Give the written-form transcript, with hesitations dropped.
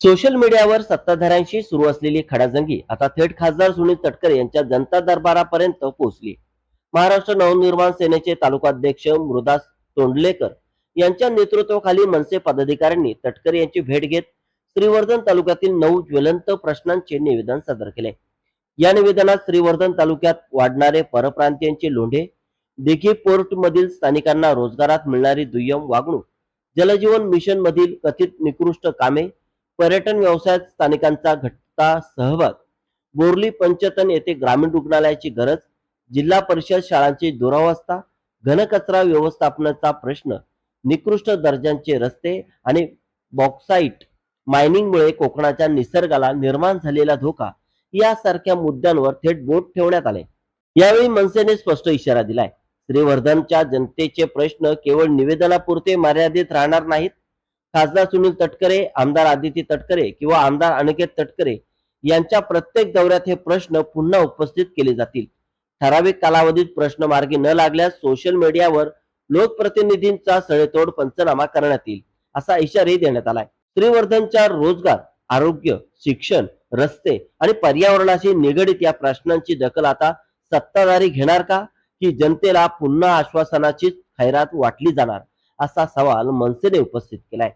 Social मीडियावर सत्ताधाऱ्यांशी सुरू असलेली खडाजंगी आता थेट खासदार सुनील तटकरे यांच्या जनता दरबारापर्यंत पोहोचली. महाराष्ट्र नवनिर्माण सेनेचे तालुकाध्यक्ष मृदास तोंडलेकर यांच्या नेतृत्वाखाली मनसे पदाधिकाऱ्यांनी तटकरे यांची भेट घेत श्रीवर्धन तालुक्यातील 9 ज्वलंत प्रश्नांचे निवेदन सादर केले. या निवेदनात श्रीवर्धन तालुक्यात वाढणारे परप्रांतीयांचे लोंढे, दिघी पोर्ट मधील स्थानिकांना रोजगारात मिळणारी दुय्यम वागणूक, जलजीवन मिशन मधील कथित निकृष्ट कामे, पर्यटन व्यवसायात स्थानिकांचा घटता सहभाग, बोर्ली पंचतन येथे ग्रामीण रुग्णालयाची गरज, जिल्हा परिषद शाळांची दुरावस्था, घनकचरा व्यवस्थापनाचा प्रश्न, निकृष्ट दर्जाचे रस्ते आणि बॉक्साईट मायनिंगमुळे कोकणाच्या निसर्गाला निर्माण झालेला धोका यासारख्या मुद्द्यांवर थेट बोट ठेवण्यात आले. यावेळी मनसेने स्पष्ट इशारा दिलाय. श्रीवर्धनच्या जनतेचे प्रश्न केवळ निवेदनापुरते मर्यादित राहणार नाहीत. खासदार सुनील तटकरे, आमदार आदिती तटकरे किंवा आमदार अनिकेत तटकरे यांच्या प्रत्येक दौऱ्यात हे प्रश्न पुन्हा उपस्थित केले जातील. ठराविक कालावधीत प्रश्न मार्गी न लागल्यास सोशल मीडियावर लोकप्रतिनिधींचा सडेतोड पंचनामा करण्यात येईल, असा इशाराही देण्यात आलाय. श्रीवर्धनच्या रोजगार, आरोग्य, शिक्षण, रस्ते आणि पर्यावरणाशी निगडित या प्रश्नांची दखल आता सत्ताधारी घेणार का, की जनतेला पुन्हा आश्वासनाची खैरात वाटली जाणार, असा सवाल मनसेने उपस्थित केलाय.